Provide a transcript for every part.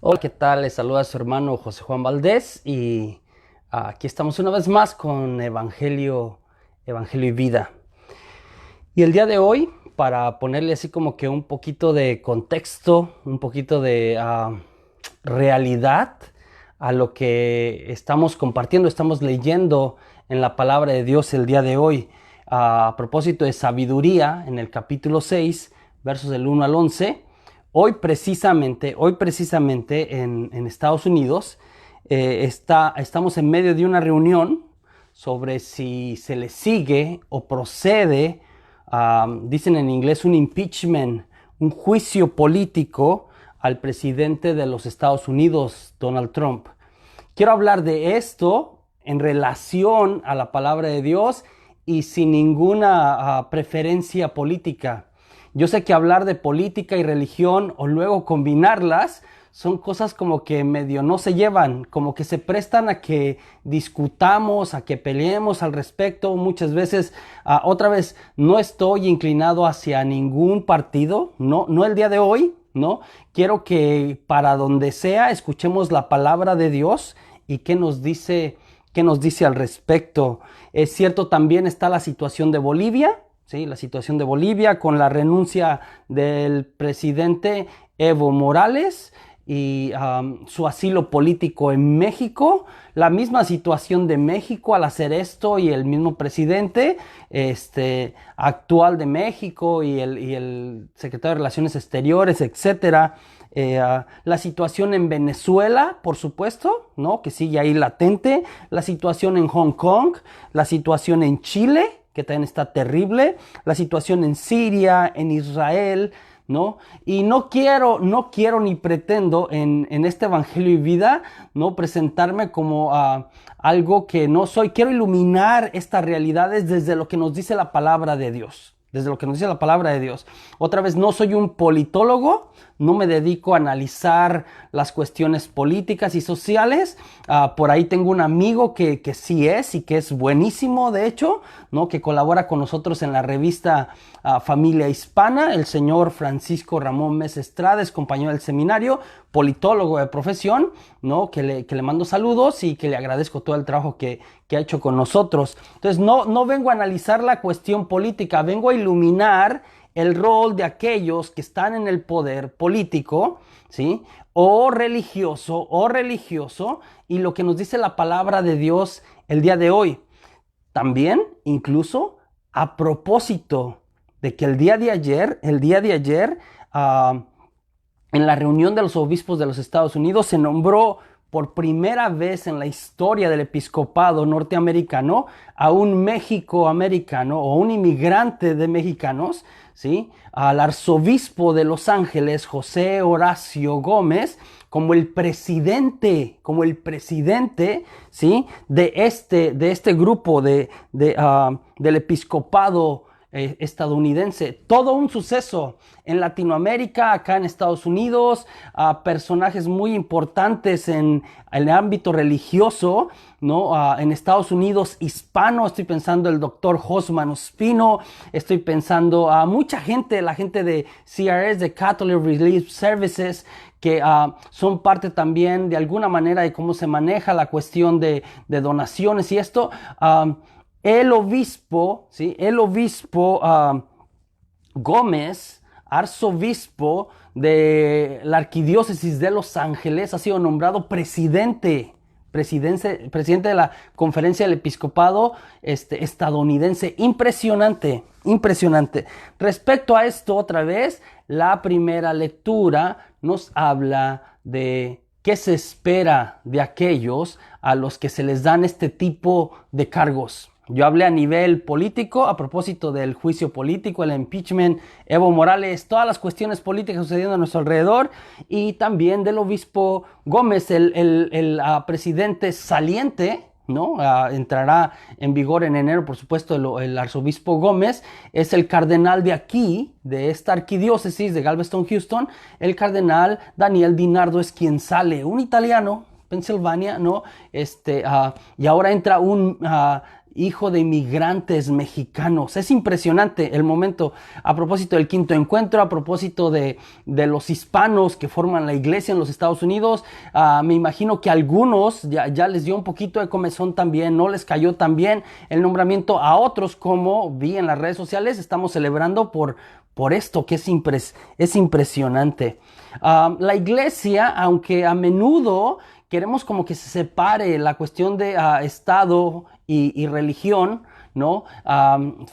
Hola, ¿qué tal? Les saluda a su hermano José Juan Valdés y aquí estamos una vez más con Evangelio y Vida. Y el día de hoy, para ponerle así como que un poquito de contexto, un poquito de realidad a lo que estamos compartiendo, estamos leyendo en la palabra de Dios el día de hoy, a propósito de sabiduría, en el capítulo 6, versos del 1 al 11. Hoy precisamente en Estados Unidos estamos en medio de una reunión sobre si se le sigue o procede, dicen en inglés un impeachment, un juicio político al presidente de los Estados Unidos, Donald Trump. Quiero hablar de esto en relación a la palabra de Dios y sin ninguna preferencia política. Yo sé que hablar de política y religión o luego combinarlas son cosas como que medio no se llevan, como que se prestan a que discutamos, a que peleemos al respecto. Muchas veces, otra vez, no estoy inclinado hacia ningún partido, no el día de hoy, ¿no? Quiero que para donde sea escuchemos la palabra de Dios y qué nos dice al respecto. Es cierto, también está la situación de Bolivia. Sí, la situación de Bolivia con la renuncia del presidente Evo Morales y su asilo político en México, la misma situación de México al hacer esto y el mismo presidente actual de México y el secretario de Relaciones Exteriores, etcétera. La situación en Venezuela, por supuesto, ¿no? Que sigue ahí latente, la situación en Hong Kong, la situación en Chile, que también está terrible, la situación en Siria, en Israel, ¿no? Y no quiero ni pretendo en este Evangelio y Vida, ¿no? Presentarme como algo que no soy. Quiero iluminar estas realidades desde lo que nos dice la palabra de Dios. Desde lo que nos dice la palabra de Dios. Otra vez, no soy un politólogo, no me dedico a analizar las cuestiones políticas y sociales. Por ahí tengo un amigo que sí es y que es buenísimo, de hecho, ¿no? Que colabora con nosotros en la revista Familia Hispana, el señor Francisco Ramón Mes Estrada, es compañero del seminario, politólogo de profesión, ¿no? Que le mando saludos y que le agradezco todo el trabajo que ha hecho con nosotros. Entonces, no vengo a analizar la cuestión política, vengo a iluminar el rol de aquellos que están en el poder político, ¿sí? O religioso, y lo que nos dice la palabra de Dios el día de hoy. También, incluso, a propósito de que el día de ayer, en la reunión de los obispos de los Estados Unidos se nombró por primera vez en la historia del episcopado norteamericano a un México-americano o un inmigrante de mexicanos, ¿sí? Al arzobispo de Los Ángeles, José Horacio Gómez, como el presidente, ¿sí? de este grupo del episcopado estadounidense. Todo un suceso en Latinoamérica, acá en Estados Unidos, personajes muy importantes en el ámbito religioso, ¿no? En Estados Unidos hispano, estoy pensando el doctor Josman Ospino, estoy pensando a mucha gente, la gente de CRS, de Catholic Relief Services, que son parte también de alguna manera de cómo se maneja la cuestión de donaciones y esto. El obispo Gómez, arzobispo de la arquidiócesis de Los Ángeles, ha sido nombrado presidente de la conferencia del episcopado estadounidense. Impresionante. Respecto a esto, otra vez, la primera lectura nos habla de qué se espera de aquellos a los que se les dan este tipo de cargos. Yo hablé a nivel político, a propósito del juicio político, el impeachment, Evo Morales, todas las cuestiones políticas sucediendo a nuestro alrededor, y también del obispo Gómez, el presidente saliente, ¿no? Entrará en vigor en enero, por supuesto, el arzobispo Gómez es el cardenal de aquí, de esta arquidiócesis de Galveston, Houston. El cardenal Daniel DiNardo es quien sale, un italiano, Pensilvania, ¿no? Y ahora entra un hijo de inmigrantes mexicanos. Es impresionante el momento a propósito del quinto encuentro, a propósito de los hispanos que forman la iglesia en los Estados Unidos. Me imagino que a algunos ya les dio un poquito de comezón también, no les cayó tan bien el nombramiento. A otros, como vi en las redes sociales, estamos celebrando por esto que es impresionante. La iglesia, aunque a menudo queremos como que se separe la cuestión de Estado y religión, ¿no?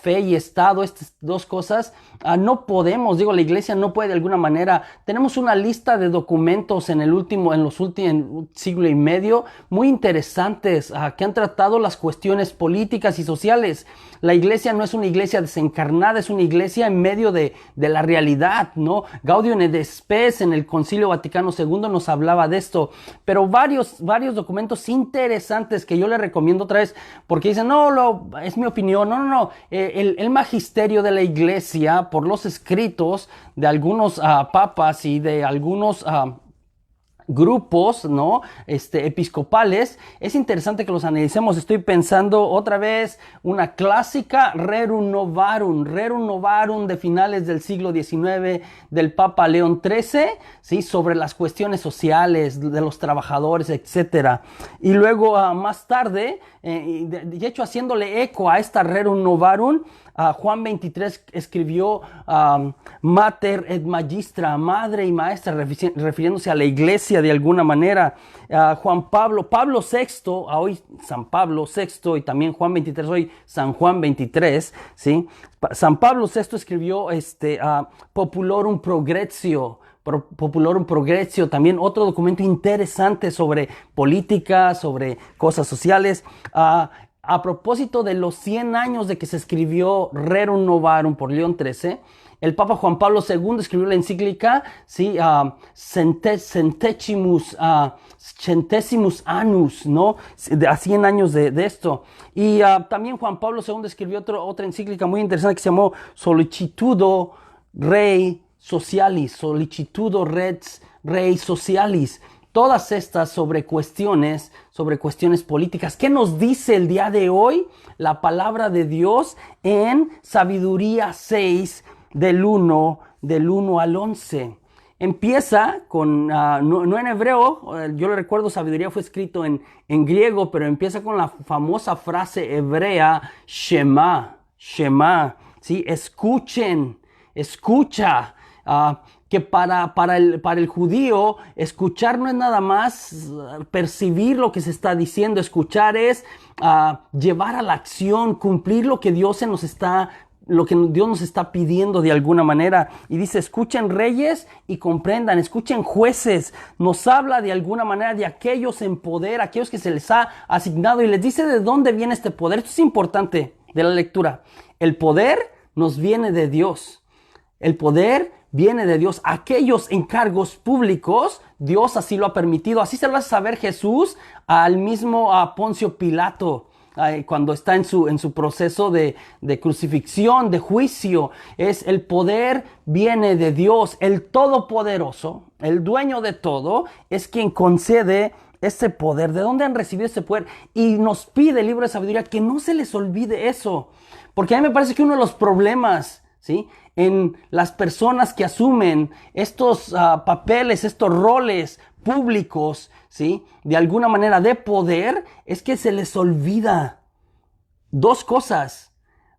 Fe y Estado, estas dos cosas, no podemos, la iglesia no puede de alguna manera. Tenemos una lista de documentos en los últimos siglo y medio muy interesantes que han tratado las cuestiones políticas y sociales. La iglesia no es una iglesia desencarnada, es una iglesia en medio de la realidad, ¿no? Gaudium et Spes en el Concilio Vaticano II nos hablaba de esto, pero varios documentos interesantes que yo le recomiendo otra vez, porque dicen, no, es mi opinión, no, el magisterio de la iglesia, por los escritos de algunos papas y de algunos grupos, ¿no? Episcopales, es interesante que los analicemos. Estoy pensando otra vez una clásica Rerum Novarum de finales del siglo XIX del Papa León XIII, ¿sí? Sobre las cuestiones sociales de los trabajadores, etcétera. Y luego más tarde, de hecho haciéndole eco a esta Rerum Novarum, Juan 23 escribió Mater et Magistra, madre y maestra, refiriéndose a la iglesia de alguna manera. Pablo VI, hoy San Pablo VI, y también Juan 23, hoy San Juan 23, ¿sí? San Pablo VI escribió Populorum Progressio, también otro documento interesante sobre política, sobre cosas sociales. A propósito de los 100 años de que se escribió Rerum Novarum por León XIII, el Papa Juan Pablo II escribió la encíclica, ¿sí? Centesimus Annus, ¿no? A 100 años de esto. Y también Juan Pablo II escribió otra encíclica muy interesante que se llamó Sollicitudo Rei Socialis, Rei Socialis. Todas estas sobre cuestiones políticas. ¿Qué nos dice el día de hoy la palabra de Dios en Sabiduría 6 del 1 al 11? Empieza con, no en hebreo, yo le recuerdo, Sabiduría fue escrito en griego, pero empieza con la famosa frase hebrea, Shema, ¿sí? Escucha. Que para el judío, escuchar no es nada más percibir lo que se está diciendo. Escuchar es llevar a la acción, cumplir lo que Dios nos está pidiendo de alguna manera. Y dice, escuchen reyes y comprendan, escuchen jueces. Nos habla de alguna manera de aquellos en poder, aquellos que se les ha asignado, y les dice de dónde viene este poder. Esto es importante de la lectura. El poder nos viene de Dios. El poder viene de Dios. Aquellos encargos públicos, Dios así lo ha permitido. Así se lo hace saber Jesús al mismo Poncio Pilato, cuando está en su proceso de crucifixión, de juicio. El poder viene de Dios. El Todopoderoso, el dueño de todo, es quien concede ese poder. ¿De dónde han recibido ese poder? Y nos pide el libro de Sabiduría que no se les olvide eso. Porque a mí me parece que uno de los problemas, ¿sí?, en las personas que asumen estos papeles, estos roles públicos, ¿sí?, de alguna manera de poder, es que se les olvida dos cosas: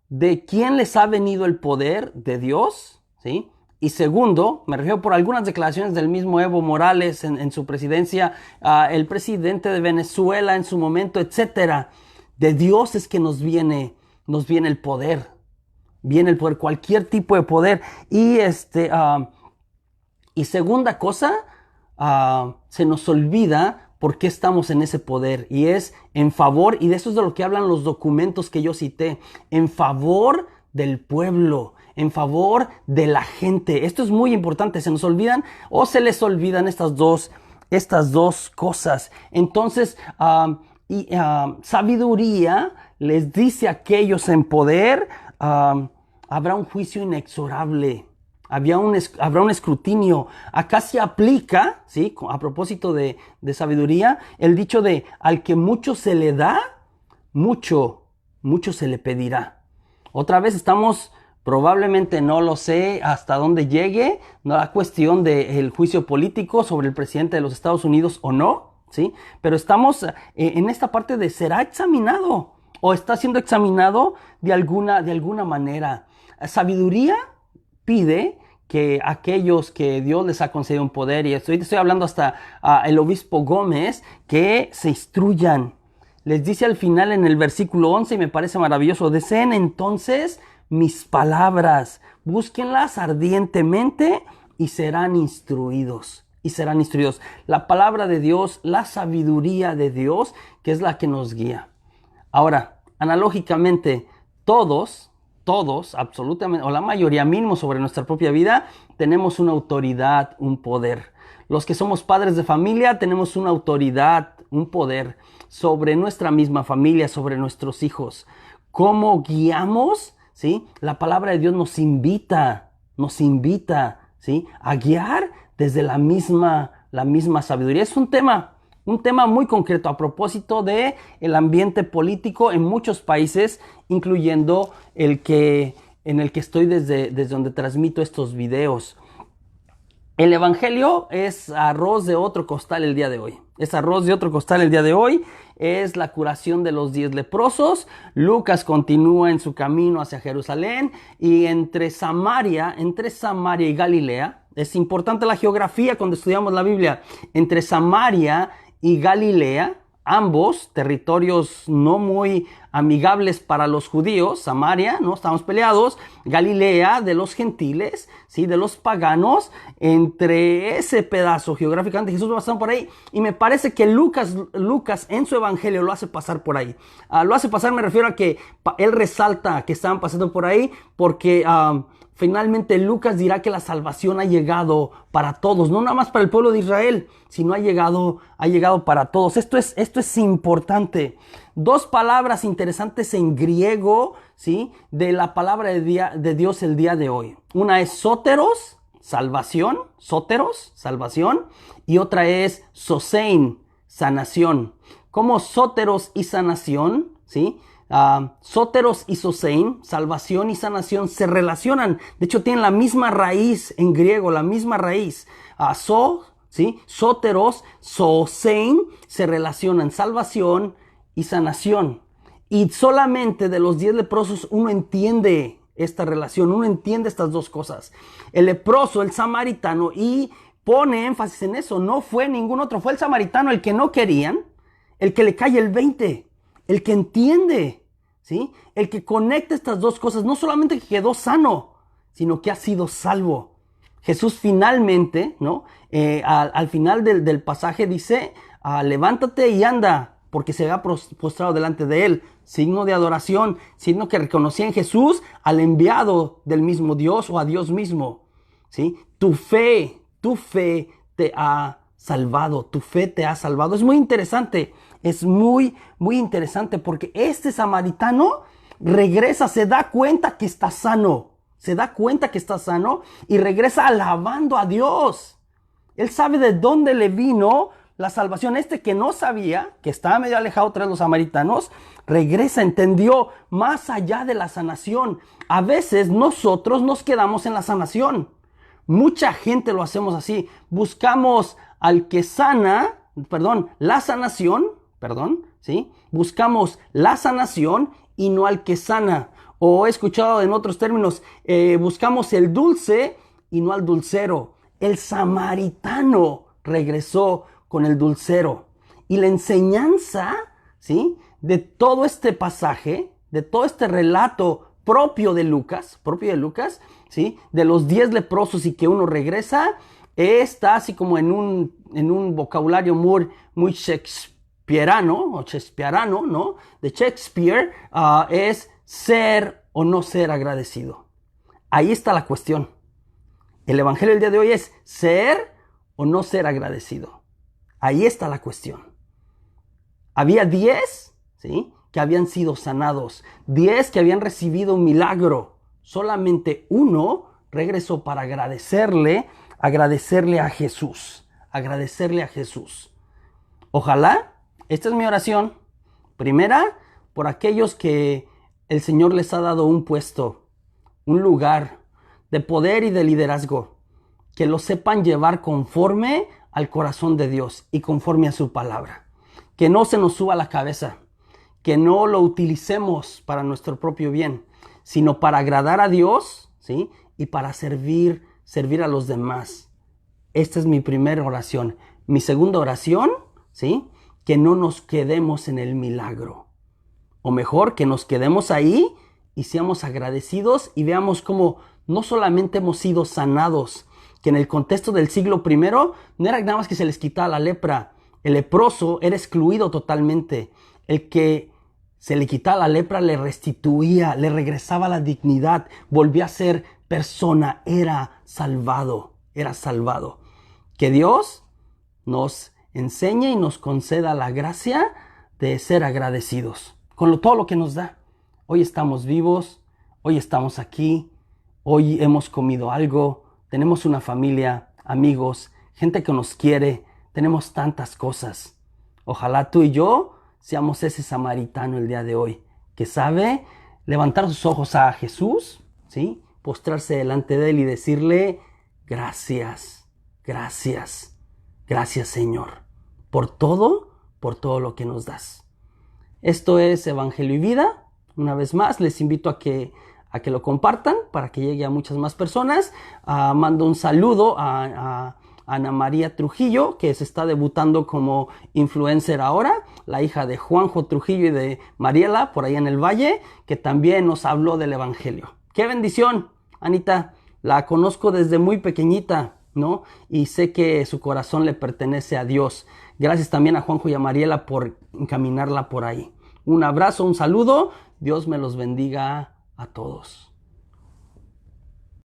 de quién les ha venido el poder, de Dios, ¿sí? Y segundo, me refiero por algunas declaraciones del mismo Evo Morales en su presidencia, el presidente de Venezuela en su momento, etcétera. De Dios es que nos viene el poder. Viene el poder, cualquier tipo de poder. Y segunda cosa, se nos olvida por qué estamos en ese poder, y es en favor, y de eso es de lo que hablan los documentos que yo cité, en favor del pueblo, en favor de la gente. Esto es muy importante. Se nos olvidan o se les olvidan estas dos cosas. Entonces, sabiduría les dice a aquellos en poder, habrá un juicio inexorable, habrá un escrutinio. Acá se aplica, ¿sí?, a propósito de sabiduría, el dicho de al que mucho se le da, mucho mucho se le pedirá. Otra vez estamos, probablemente no lo sé hasta dónde llegue, no la cuestión del juicio político sobre el presidente de los Estados Unidos o no, ¿sí? Pero estamos en esta parte de será examinado o está siendo examinado de alguna manera. Sabiduría pide que aquellos que Dios les ha concedido un poder, y estoy hablando hasta el obispo Gómez, que se instruyan. Les dice al final en el versículo 11, y me parece maravilloso: deseen entonces mis palabras, búsquenlas ardientemente y serán instruidos. Y serán instruidos. La palabra de Dios, la sabiduría de Dios, que es la que nos guía. Ahora, analógicamente, todos, absolutamente, o la mayoría mínimo sobre nuestra propia vida, tenemos una autoridad, un poder. Los que somos padres de familia tenemos una autoridad, un poder sobre nuestra misma familia, sobre nuestros hijos. ¿Cómo guiamos? ¿Sí? La palabra de Dios nos invita, ¿sí?, a guiar desde la misma sabiduría. Es un tema muy concreto a propósito de el ambiente político en muchos países, incluyendo en el que estoy desde donde transmito estos videos. El evangelio es arroz de otro costal el día de hoy. Es la curación de los 10 leprosos. Lucas continúa en su camino hacia Jerusalén, y entre Samaria y Galilea, es importante la geografía cuando estudiamos la Biblia, entre Samaria y Galilea, ambos territorios no muy amigables para los judíos. Samaria, no estamos peleados. Galilea, de los gentiles, ¿sí?, de los paganos. Entre ese pedazo geográficamente Jesús va pasando por ahí, y me parece que Lucas en su evangelio lo hace pasar por ahí. Lo hace pasar, me refiero a que él resalta que estaban pasando por ahí porque finalmente Lucas dirá que la salvación ha llegado para todos, no nada más para el pueblo de Israel, sino ha llegado para todos. Esto es importante. Dos palabras interesantes en griego, ¿sí?, de la palabra de Dios el día de hoy. Una es sóteros, salvación, y otra es sosein, sanación. Como sóteros y sanación, ¿sí?, sóteros y sosein, salvación y sanación, se relacionan. De hecho, tienen la misma raíz en griego, la misma raíz. ¿Sí? Sóteros, sosein, se relacionan, salvación y sanación. Y solamente de los 10 leprosos uno entiende esta relación, uno entiende estas dos cosas. El leproso, el samaritano, y pone énfasis en eso, no fue ningún otro, fue el samaritano el que no querían, el que le cae el 20, el que entiende, ¿sí?, el que conecta estas dos cosas, no solamente que quedó sano, sino que ha sido salvo. Jesús finalmente, ¿no?, al final del pasaje dice, levántate y anda, porque se había postrado delante de él, signo de adoración, signo que reconocía en Jesús al enviado del mismo Dios o a Dios mismo, ¿sí? Tu fe te ha salvado, Es muy interesante, porque este samaritano regresa, se da cuenta que está sano, y regresa alabando a Dios. Él sabe de dónde le vino la salvación. Que no sabía, que estaba medio alejado tras los samaritanos, regresa, entendió más allá de la sanación. A veces nosotros nos quedamos en la sanación. Mucha gente lo hacemos así. Buscamos al que sana, la sanación, ¿sí? Buscamos la sanación y no al que sana. O he escuchado en otros términos, buscamos el dulce y no al dulcero. El samaritano regresó con el dulcero. Y la enseñanza, ¿sí?, de todo este pasaje, de todo este relato propio de Lucas, ¿sí?, de los 10 leprosos y que uno regresa, está así como en un vocabulario muy shakespeariano, ¿no?, de Shakespeare, es ser o no ser agradecido. Ahí está la cuestión. El evangelio del día de hoy es ser o no ser agradecido. Ahí está la cuestión. Había 10, ¿sí?, que habían sido sanados, 10 que habían recibido un milagro. Solamente uno regresó para agradecerle a Jesús. Ojalá, esta es mi oración. Primera, por aquellos que el Señor les ha dado un puesto, un lugar de poder y de liderazgo, que lo sepan llevar conforme al corazón de Dios y conforme a su palabra. Que no se nos suba la cabeza, que no lo utilicemos para nuestro propio bien, sino para agradar a Dios, ¿sí? Y para servir a los demás. Esta es mi primera oración. Mi segunda oración, ¿sí? Que no nos quedemos en el milagro. O mejor, que nos quedemos ahí y seamos agradecidos y veamos cómo no solamente hemos sido sanados, que en el contexto del siglo I no era nada más que se les quitaba la lepra. El leproso era excluido totalmente. El que se le quitaba la lepra le restituía, le regresaba la dignidad, volvía a ser persona, era salvado, era salvado. Que Dios nos enseñe y nos conceda la gracia de ser agradecidos con todo lo que nos da. Hoy estamos vivos, hoy estamos aquí, hoy hemos comido algo, tenemos una familia, amigos, gente que nos quiere, tenemos tantas cosas. Ojalá tú y yo seamos ese samaritano el día de hoy, que sabe levantar sus ojos a Jesús, ¿sí? Postrarse delante de Él y decirle, gracias, gracias, gracias Señor, por todo lo que nos das. Esto es Evangelio y Vida. Una vez más, les invito a que lo compartan para que llegue a muchas más personas. Mando un saludo a Ana María Trujillo, que se está debutando como influencer ahora, la hija de Juanjo Trujillo y de Mariela, por ahí en el Valle, que también nos habló del Evangelio. ¡Qué bendición, Anita! La conozco desde muy pequeñita, ¿no? Y sé que su corazón le pertenece a Dios. Gracias también a Juanjo y a Mariela por encaminarla por ahí. Un abrazo, un saludo. Dios me los bendiga a todos.